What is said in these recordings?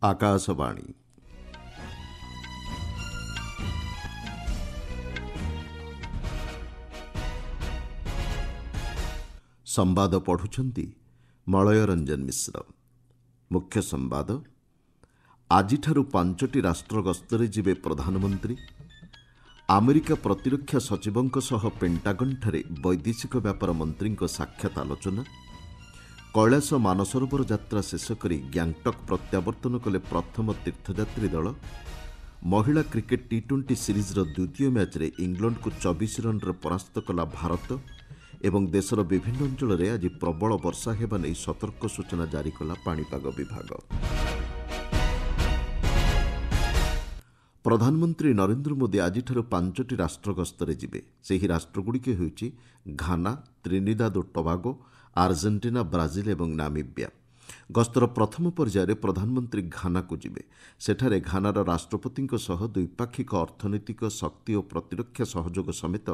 आकाशवाणी संवाद पढ़ुछंती मलय रंजन मिश्र। मुख्य संवाद आजिठारु 5टी राष्ट्र गस्तरे जिबे प्रधानमंत्री। अमेरिका प्रतिरक्षा सचिवंक सह पेंटागन ठारे वैदेशिक व्यापार मंत्री साक्षात आलोचना। कैलाश मानसरोवर यात्रा शेष करी ग्यांगटक प्रत्यावर्तन कले प्रथम तीर्थयात्री दल। महिला क्रिकेट टी20 सीरीज द्वितीय मैच रे इंग्लैंड को 24 रन परास्त कला भारत एवं देशर विभिन्न अंचल में आज प्रबल वर्षा हेबा नै सतर्क सूचना जारी कला पाणीपाग विभाग। प्रधानमंत्री नरेंद्र मोदी आजिठारु 5टी राष्ट्र गस्तरे जिबे। सेही राष्ट्रगुड़िक हेउची घाना, त्रिनिदाद ओ टोबागो, आर्जेंटीना, ब्राजिल एवं नामिबिया। गस्तर प्रथम पर्यायर प्रधानमंत्री घाना को जिबे। सेठारे घानार राष्ट्रपतिଙ୍କ सह द्विपाक्षिक अर्थनैतिक शक्ति और प्रतिरक्षा सहयोग समेत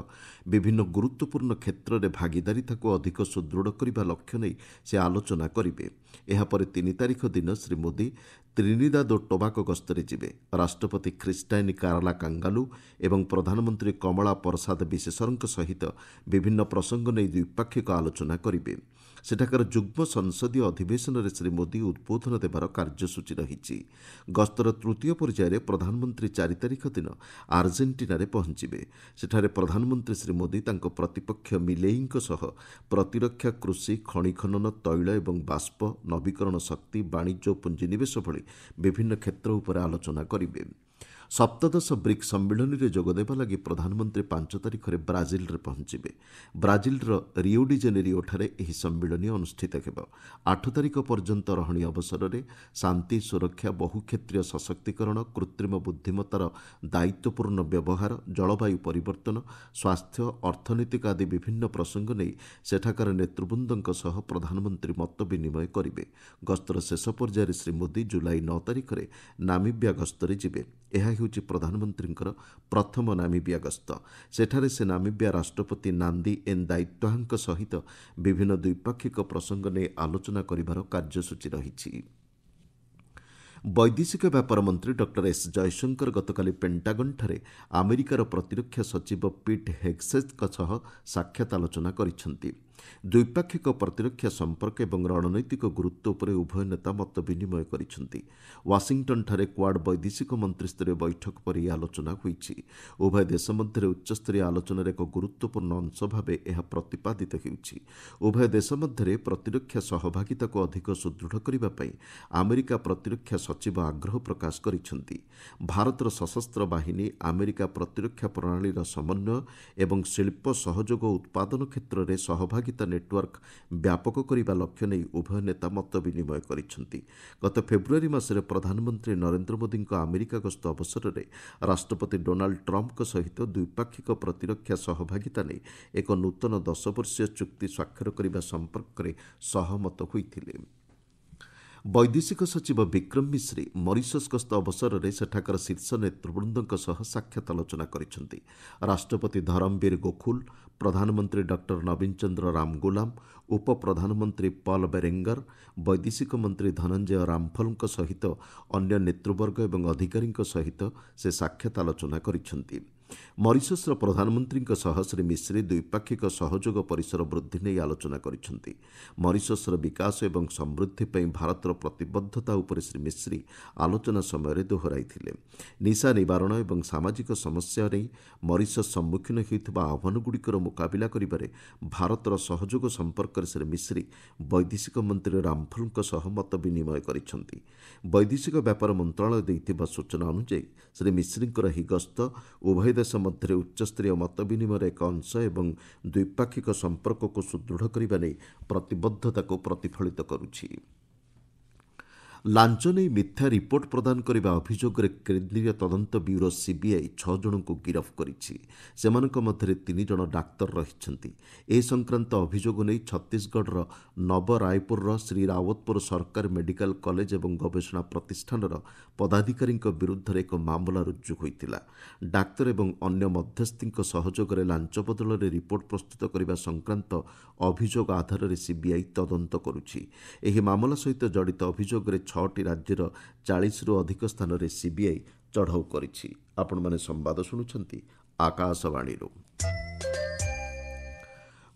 विभिन्न गुरुत्वपूर्ण क्षेत्र में भागीदारिता को अधिक सुदृढ़ करने लक्ष्य नहीं से आलोचना करेंगे। एहापर 3 तारिख दिन श्री मोदी त्रिनिदाद और टोबागो गस्तरे जिबे। राष्ट्रपति ख्रिस्टाइन काराला कांगालू एवं प्रधानमंत्री कमला प्रसाद विशेषरଙ୍କ सहित विभिन्न प्रसंग नहीं द्विपाक्षिक आलोचना करेंगे। सेठाकार जुग्म संसदीय अधिवेशन में श्री मोदी उद्बोधन देवार कार्यसूची रही। गस्तर तृतीय पर्यायर प्रधानमंत्री 4 तारिख दिन आर्जेंटीना पहुंचे। सेठारे प्रधानमंत्री श्री मोदी तांको प्रतिपक्ष मिलेईଙ୍କ सह प्रतिरक्षा, कृषि, खनि खनन, तैल एवं बाष्प, नवीकरण शक्ति, वाणिज्य और पुंजीनिवेश भली विभिन्न क्षेत्र उपर आलोचना करेंगे। सप्तदश ब्रिक्स सम्मिलन में जोगदेवा लगी प्रधानमंत्री 5 तारिख में ब्राजिल रे पहुंचे। ब्राजिल रियो डी जेनेरियो ठारे एही सम्मिलन अनुष्ठित हेब। 8 तारिख पर्यंत रही अवसर में शांति, सुरक्षा, बहुक्षेत्रीय सशक्तिकरण, कृत्रिम बुद्धिमत्तार दायित्वपूर्ण व्यवहार, जलवायु परिवर्तन, स्वास्थ्य, अर्थनैतिक आदि विभिन्न प्रसंग नहीं सेठाकार नेतृवृंदଙ୍କ सह प्रधानमंत्री मत विनिमय करेंगे। गस्तर शेष पर्यायर श्री मोदी जुलाई 9 तारिख में नामिबिया गस्तरे जिबे। यह हेउची प्रधानमंत्रींकर प्रथम नामिबिया गस्त। सेठारे से नामिबिया राष्ट्रपति नांदी एन दायित्वहांक सहित विभिन्न द्विपाक्षिक प्रसंग ने आलोचना करिबार कार्यसूची रही। वैदेशिक व्यापार मंत्री डॉक्टर एस जयशंकर गतकाली पेंटागन ठारे अमेरिकार प्रतिरक्षा सचिव पीट हेग्सेथ सह साक्षात आलोचना करिसेंती। द्विपाक्षिक प्रतिरक्षा संपर्क एवं रणनैतिक गुरुत्व उपर उभय नेता मत विनिमय करिसेंती। वाशिंगटन ठारे क्वाड वैदेशिक मंत्रीस्तरीय बैठक पर यह आलोचना हुई। उभय देश मध्य उच्चस्तरीय आलोचनार एक गुरुत्वपूर्ण अंश भाव यह प्रतिपादित होउछि। उभय देश मध्य प्रतिरक्षा सहभागिता को अधिक सुदृढ़ करने अमेरिका प्रतिरक्षा सचिव आग्रह प्रकाश करिसेंती। भारतर सशस्त्र बाहिनी अमेरिका प्रतिरक्षा प्रणालीर समन्वय एवं शिल्प सहयोग उत्पादन क्षेत्र में सहभागिता नेटवर्क व्यापक करने लक्ष्य नहीं उभय नेता मत विनिमय करिसेंती। गत फेब्रुआरी मासरे प्रधानमंत्री नरेंद्र मोदी अमेरिका गस्त अवसर में राष्ट्रपति डोनाल्ड ट्रंप सहित द्विपाक्षिक प्रतिरक्षा सहभागिता नहीं एक नूतन 10 वर्षीय चुक्ति स्वाक्षर करने संपर्क में सहमत होइथिले। वैदेशिक सचिव विक्रम मिश्री मॉरिशस गस्त अवसर में सेठाकार शीर्ष नेतृवृंदଙ୍କ सह साक्षात आलोचना करिसेंती। राष्ट्रपति धरमवीर गोखुल, प्रधानमंत्री डॉक्टर नवीन चंद्र रामगुलाम, उप प्रधानमंत्री पॉल बेरेंगर, वैदेशिक मंत्री धनंजय रामफलଙ୍କ सहित अन्य नेतृवर्ग एवं अधिकारी सहित से साक्षात आलोचना करिसेंती। मॉरिशस प्रधानमंत्री सह श्री मिश्री द्विपाक्षिक सहयोग परिसर वृद्धि नहीं आलोचना करिसेंती। मॉरिशस विकास एवं समृद्धि पर भारतर प्रतिबद्धता उपर श्री मिश्री आलोचना समय दोहराइथिले। निशा निवारण एवं सामाजिक समस्या नहीं मॉरिशस सम्मुखीन होइथिबा आह्वानगुड़िकर मुकाबिला करिबारे भारतर सहयोग संपर्क श्री मिश्री वैदेशिक मंत्री रामफलଙ୍କ सह मत विनिमय करिसेंती। वैदेशिक व्यापार मंत्रालय दैथिबा सूचना अनुसार श्री मिश्रींकर ही गस्त उभय देश मध्य उच्चस्तरीय मत विनिमय एक अंश एवं द्विपाक्षिक संपर्क को सुदृढ़ करने नहीं प्रतिबद्धता को प्रतिफलित करुछि। लांच नहीं मिथ्या रिपोर्ट प्रदान करने अभियोग केन्द्रीय तदंत ब्यूरो सीबीआई 6 जन को गिरफ्त करिछि। सेमानक मध्य 3 जन डाक्तर रहिछन्ति। ए संक्रांत अभियोग नहीं छत्तीसगढ़ नवरायपुर श्री रावतपुर सरकारी मेडिकल कॉलेज एवं गवेषणा प्रतिष्ठान पदाधिकारी विरुद्ध एक मामला रुजु होइतिला। डाक्तर एवं अन्य मध्यस्थी सहयोग लांच बदल रिपोर्ट प्रस्तुत करने संक्रांत अभियोग आधार में सीबीआई तदंत करुछि। एही मामला सहित जड़ित अभियोग ଛଅଟି ରାଜ୍ୟର 40ରୁ ଅଧିକ ସ୍ଥାନରେ ସିବିଆଇ ଚଢ଼ଉ କରିଛି। ଆପଣମାନେ ସମ୍ବାଦ ଶୁଣୁଛନ୍ତି ଆକାଶବାଣୀରୁ।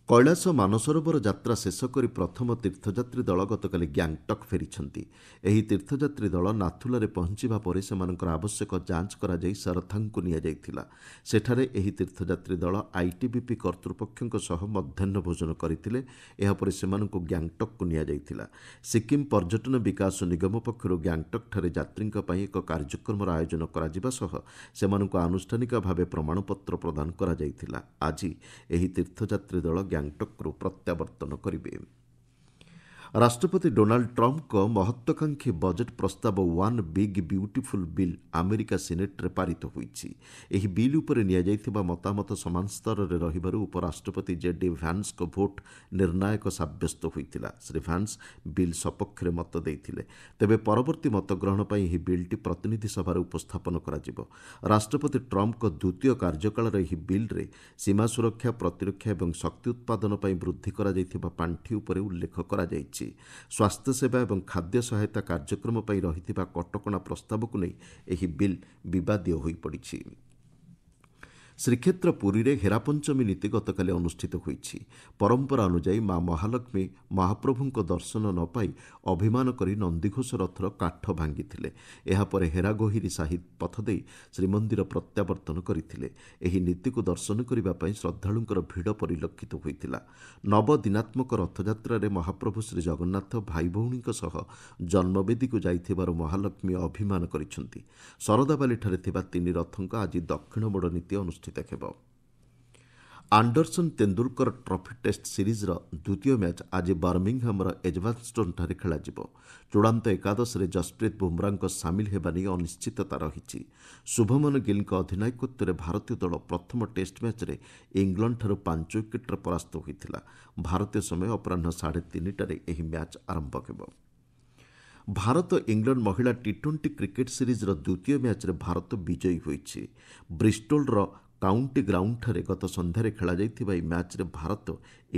କୈଳାସ ମାନସରୋବର ଯାତ୍ରା ଶେଷ କରି ପ୍ରଥମ ତୀର୍ଥଯାତ୍ରୀ ଦଳ ଗତକାଲି ଗ୍ୟାଙ୍ଗଟକ୍ ଫେରିଛନ୍ତି। ଏହି ତୀର୍ଥଯାତ୍ରୀ ଦଳ ନାଥୁଲାରେ ପହଞ୍ଚିବା ପରେ ସେମାନଙ୍କର ଆବଶ୍ୟକ ଯାଞ୍ଚ କରାଯାଇ ସରଥାଙ୍କୁ ନିଆଯାଇଥିଲା। ସେଠାରେ ଏହି ତୀର୍ଥଯାତ୍ରୀ ଦଳ ଆଇଟିବିପି କର୍ତ୍ତୃପକ୍ଷଙ୍କ ସହ ମଧ୍ୟାହ୍ନ ଭୋଜନ କରିଥିଲେ। ଏହାପରେ ସେମାନଙ୍କୁ ଗ୍ୟାଙ୍ଗଟକ୍କୁ ନିଆଯାଇଥିଲା। ସିକିମ୍ ପର୍ଯ୍ୟଟନ ବିକାଶ ନିଗମ ପକ୍ଷରୁ ଗ୍ୟାଙ୍ଗଟକ୍ଠାରେ ଯାତ୍ରୀଙ୍କ ପାଇଁ ଏକ କାର୍ଯ୍ୟକ୍ରମର ଆୟୋଜନ କରାଯିବା ସହ ସେମାନଙ୍କୁ ଆନୁଷ୍ଠାନିକ ଭାବେ ପ୍ରମାଣପତ୍ର ପ୍ରଦାନ କରାଯାଇଥିଲା। ଆଜି ଏହି ତୀର୍ଥଯାତ୍ରୀ ଦଳ ଗ୍ୟାଙ୍ଗଟକ୍ରୁ ପ୍ରତ୍ୟାବର୍ତ୍ତନ କରିବେ। ରାଷ୍ଟ୍ରପତି ଡୋନାଲ୍ଡ ଟ୍ରମ୍ପଙ୍କ ମହତ୍ୱାକାଂକ୍ଷୀ ବଜେଟ୍ ପ୍ରସ୍ତାବ one big beautiful bill America ସିନେଟ୍ରେ ପାରିତ ହୋଇଛି। ଏହି ବିଲ୍ ଉପରେ ନିଆଯାଇଥିବା ମତାମତ ସମାନ ସ୍ତରରେ ରହିବାରୁ ଉପରାଷ୍ଟ୍ରପତି ଜେଡି ଭ୍ୟାନ୍ସଙ୍କ ଭୋଟ୍ ନିର୍ଣ୍ଣାୟକ ସାବ୍ୟସ୍ତ ହୋଇଥିଲା। ଶ୍ରୀ ଭ୍ୟାନ୍ସ ବିଲ୍ ସପକ୍ଷରେ ମତ ଦେଇଥିଲେ। ତେବେ ପରବର୍ତ୍ତୀ ମତଗ୍ରହଣ ପାଇଁ ଏହି ବିଲ୍ଟି ପ୍ରତିନିଧି ସଭାରେ ଉପସ୍ଥାପନ କରାଯିବ। ରାଷ୍ଟ୍ରପତି ଟ୍ରମ୍ପଙ୍କ ଦ୍ୱିତୀୟ କାର୍ଯ୍ୟକାଳର ଏହି ବିଲ୍ରେ ସୀମା ସୁରକ୍ଷା, ପ୍ରତିରକ୍ଷା ଏବଂ ଶକ୍ତି ଉତ୍ପାଦନ ପାଇଁ ବୃଦ୍ଧି କରାଯାଇଥିବା ପାଣ୍ଠି ଉପରେ ଉଲ୍ଲେଖ କରାଯାଇଛି। ସ୍ୱାସ୍ଥ୍ୟସେବା ଏବଂ ଖାଦ୍ୟ ସହାୟତା କାର୍ଯ୍ୟକ୍ରମ ପାଇଁ ରହିଥିବା କଟକଣା ପ୍ରସ୍ତାବକୁ ନେଇ ଏହି ବିଲ୍ ବିବାଦୀୟ ହୋଇପଡ଼ିଛି। ଶ୍ରୀକ୍ଷେତ୍ର ପୁରୀରେ ହେରାପଞ୍ଚମୀ ନୀତି ଗତକାଲି ଅନୁଷ୍ଠିତ ହୋଇଛି। ପରମ୍ପରା ଅନୁଯାୟୀ ମା ମହାଲକ୍ଷ୍ମୀ ମହାପ୍ରଭୁଙ୍କ ଦର୍ଶନ ନ ପାଇ ଅଭିମାନ କରି ନନ୍ଦିଘୋଷ ରଥର କାଠ ଭାଙ୍ଗିଥିଲେ। ଏହାପରେ ହେରାଗୋହିରୀ ସାହି ପଥ ଦେଇ ଶ୍ରୀମନ୍ଦିର ପ୍ରତ୍ୟାବର୍ତ୍ତନ କରିଥିଲେ। ଏହି ନୀତିକୁ ଦର୍ଶନ କରିବା ପାଇଁ ଶ୍ରଦ୍ଧାଳୁଙ୍କର ଭିଡ଼ ପରିଲକ୍ଷିତ ହୋଇଥିଲା। ନବଦିନାତ୍ମକ ରଥଯାତ୍ରାରେ ମହାପ୍ରଭୁ ଶ୍ରୀଜଗନ୍ନାଥ ଭାଇ ଭଉଣୀଙ୍କ ସହ ଜନ୍ମବେଦୀକୁ ଯାଇଥିବାରୁ ମହାଲକ୍ଷ୍ମୀ ଅଭିମାନ କରିଛନ୍ତି। ଶରଧାବାଲିଠାରେ ଥିବା 3 ରଥଙ୍କ ଆଜି ଦକ୍ଷିଣ ମୋଡ଼ ନୀତି ଅନୁଷ୍ଠିତ ହେବ। ଆଣ୍ଡରସନ୍ ତେନ୍ଦୁଲକର ଟ୍ରଫି ଟେଷ୍ଟ ସିରିଜ୍ର ଦ୍ୱିତୀୟ ମ୍ୟାଚ୍ ଆଜି ବର୍ମିଂହାମ୍ର ଏଜବାଷ୍ଟୋନ୍ଠାରେ ଖେଳାଯିବ। ଚୂଡ଼ାନ୍ତ ଏକାଦଶରେ ଯଶପ୍ରୀତ ବୁମ୍ରାଙ୍କ ସାମିଲ ହେବା ନେଇ ଅନିଶ୍ଚିତତା ରହିଛି। ଶୁଭମନ ଗିଲ୍ଙ୍କ ଅଧିନାୟକତ୍ୱରେ ଭାରତୀୟ ଦଳ ପ୍ରଥମ ଟେଷ୍ଟ ମ୍ୟାଚ୍ରେ ଇଂଲଣ୍ଡଠାରୁ 5 ୱିକେଟ୍ରେ ପରାସ୍ତ ହୋଇଥିଲା। ଭାରତୀୟ ସମୟ ଅପରାହ୍ନ 3:30ଟାରେ ଏହି ମ୍ୟାଚ୍ ଆରମ୍ଭ ହେବ। ଭାରତ ଇଂଲଣ୍ଡ ମହିଳା ଟି-20 କ୍ରିକେଟ୍ ସିରିଜ୍ର ଦ୍ୱିତୀୟ ମ୍ୟାଚ୍ରେ ଭାରତ ବିଜୟୀ ହୋଇଛି। ବ୍ରିଷ୍ଟୋଲ୍ର କାଉଣ୍ଟି ଗ୍ରାଉଣ୍ଡଠାରେ ଗତ ସନ୍ଧ୍ୟାରେ ଖେଳାଯାଇଥିବା ଏହି ମ୍ୟାଚ୍ରେ ଭାରତ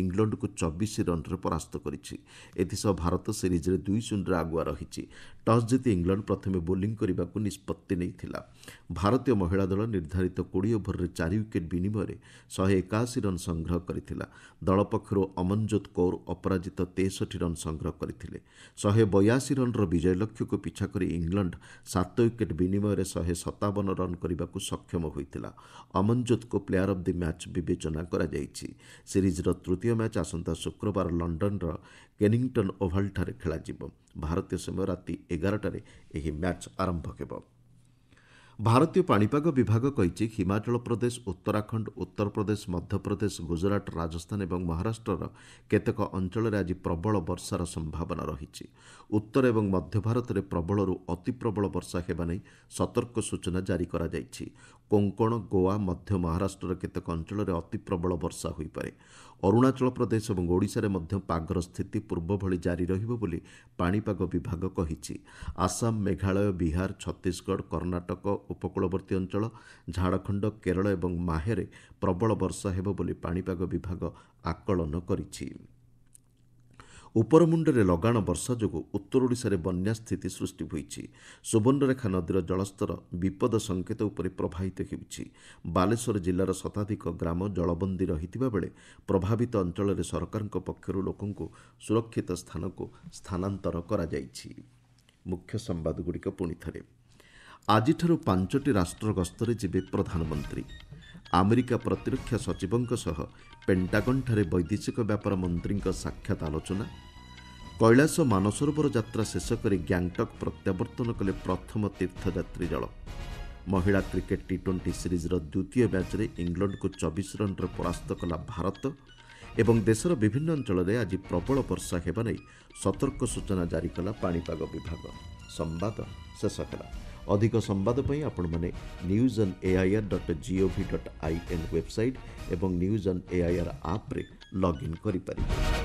ଇଂଲଣ୍ଡକୁ 24 ରନ୍ରେ ପରାସ୍ତ କରିଛି। ଏଥିସହ ଭାରତ ସିରିଜ୍ରେ 2-0ରେ ଆଗୁଆ ରହିଛି। ଟସ୍ ଜିତି ଇଂଲଣ୍ଡ ପ୍ରଥମେ ବୋଲିଂ କରିବାକୁ ନିଷ୍ପତ୍ତି ନେଇଥିଲା। ଭାରତୀୟ ମହିଳା ଦଳ ନିର୍ଦ୍ଧାରିତ 20 ଓଭରରେ 4 ୱିକେଟ୍ ବିନିମୟରେ 181 ରନ୍ ସଂଗ୍ରହ କରିଥିଲା। ଦଳ ପକ୍ଷରୁ ଅମନଜୋତ କୌର ଅପରାଜିତ 63 ରନ୍ ସଂଗ୍ରହ କରିଥିଲେ। 182 ରନ୍ର ବିଜୟ ଲକ୍ଷ୍ୟକୁ ପିଛା କରି ଇଂଲଣ୍ଡ 7 ୱିକେଟ୍ ବିନିମୟରେ 157 ରନ୍ କରିବାକୁ ସକ୍ଷମ ହୋଇଥିଲା। ଅମନଜୋତଙ୍କୁ ପ୍ଲେୟାର ଅଫ୍ ଦି ମ୍ୟାଚ୍ ବିବେଚନା କରାଯାଇଛି। ସିରିଜ୍ର ତୃତୀୟ ମ୍ୟାଚ୍ ଆସନ୍ତା ଶୁକ୍ରବାର ଲଣ୍ଡନର କେନିଙ୍ଗଟନ୍ ଓଭାଲଠାରେ ଖେଳାଯିବ। ଭାରତୀୟ ସମୟ ରାତି 11ଟାରେ ଏହି ମ୍ୟାଚ୍ ଆରମ୍ଭ ହେବ। ଭାରତୀୟ ପାଣିପାଗ ବିଭାଗ କହିଛି ହିମାଚଳ ପ୍ରଦେଶ, ଉତ୍ତରାଖଣ୍ଡ, ଉତ୍ତରପ୍ରଦେଶ, ମଧ୍ୟପ୍ରଦେଶ, ଗୁଜରାଟ, ରାଜସ୍ଥାନ ଏବଂ ମହାରାଷ୍ଟ୍ରର କେତେକ ଅଞ୍ଚଳରେ ଆଜି ପ୍ରବଳ ବର୍ଷାର ସମ୍ଭାବନା ରହିଛି। ଉତ୍ତର ଏବଂ ମଧ୍ୟ ଭାରତରେ ପ୍ରବଳରୁ ଅତି ପ୍ରବଳ ବର୍ଷା ହେବା ନେଇ ସତର୍କ ସୂଚନା ଜାରି କରାଯାଇଛି। କୋଙ୍କଣ, ଗୋଆ, ମଧ୍ୟ ମହାରାଷ୍ଟ୍ରର କେତେକ ଅଞ୍ଚଳରେ ଅତି ପ୍ରବଳ ବର୍ଷା ହୋଇପାରେ। ଅରୁଣାଚଳ ପ୍ରଦେଶ ଏବଂ ଓଡ଼ିଶାରେ ମଧ୍ୟ ପାଗର ସ୍ଥିତି ପୂର୍ବ ଭଳି ଜାରି ରହିବ ବୋଲି ପାଣିପାଗ ବିଭାଗ କହିଛି। ଆସାମ, ମେଘାଳୟ, ବିହାର, ଛତିଶଗଡ଼, କର୍ଣ୍ଣାଟକ ଉପକୂଳବର୍ତ୍ତୀ ଅଞ୍ଚଳ, ଝାଡ଼ଖଣ୍ଡ, କେରଳ ଏବଂ ମାହେରେ ପ୍ରବଳ ବର୍ଷା ହେବ ବୋଲି ପାଣିପାଗ ବିଭାଗ ଆକଳନ କରିଛି। ଉପରମୁଣ୍ଡରେ ଲଗାଣ ବର୍ଷା ଯୋଗୁଁ ଉତ୍ତର ଓଡ଼ିଶାରେ ବନ୍ୟା ସ୍ଥିତି ସୃଷ୍ଟି ହୋଇଛି। ସୁବର୍ଣ୍ଣରେଖା ନଦୀର ଜଳସ୍ତର ବିପଦ ସଙ୍କେତ ଉପରେ ପ୍ରବାହିତ ହେଉଛି। ବାଲେଶ୍ୱର ଜିଲ୍ଲାର ଶତାଧିକ ଗ୍ରାମ ଜଳବନ୍ଦୀ ରହିଥିବା ବେଳେ ପ୍ରଭାବିତ ଅଞ୍ଚଳରେ ସରକାରଙ୍କ ପକ୍ଷରୁ ଲୋକଙ୍କୁ ସୁରକ୍ଷିତ ସ୍ଥାନକୁ ସ୍ଥାନାନ୍ତର କରାଯାଇଛି। ମୁଖ୍ୟ ସମ୍ବାଦଗୁଡ଼ିକ ପୁଣିଥରେ। ଆଜିଠାରୁ 5ଟି ରାଷ୍ଟ୍ର ଗସ୍ତରେ ଯିବେ ପ୍ରଧାନମନ୍ତ୍ରୀ। ଆମେରିକା ପ୍ରତିରକ୍ଷା ସଚିବଙ୍କ ସହ ପେଣ୍ଟାଗନ୍ଠାରେ ବୈଦେଶିକ ବ୍ୟାପାର ମନ୍ତ୍ରୀଙ୍କ ସାକ୍ଷାତ ଆଲୋଚନା। କୈଳାସ ମାନସରୋବର ଯାତ୍ରା ଶେଷ କରି ଗ୍ୟାଙ୍ଗଟକ୍ ପ୍ରତ୍ୟାବର୍ତ୍ତନ କଲେ ପ୍ରଥମ ତୀର୍ଥଯାତ୍ରୀ ଦଳ। ମହିଳା କ୍ରିକେଟ୍ ଟି-20 ସିରିଜ୍ର ଦ୍ୱିତୀୟ ମ୍ୟାଚ୍ରେ ଇଂଲଣ୍ଡକୁ 24 ରନ୍ରେ ପରାସ୍ତ କଲା ଭାରତ ଏବଂ ଦେଶର ବିଭିନ୍ନ ଅଞ୍ଚଳରେ ଆଜି ପ୍ରବଳ ବର୍ଷା ହେବା ନେଇ ସତର୍କ ସୂଚନା ଜାରି କଲା ପାଣିପାଗ ବିଭାଗ। ସମ୍ବାଦ ଶେଷ ହେଲା। ଅଧିକ ସମ୍ବାଦ ପାଇଁ ଆପଣମାନେ newsonair.gov.in ୱେବସାଇଟ୍ ଏବଂ ନ୍ୟୁଜ୍ ଅନ୍ ଏଆଇଆର୍ ଆପ୍ରେ ଲଗ୍ଇନ୍ କରିପାରିବେ।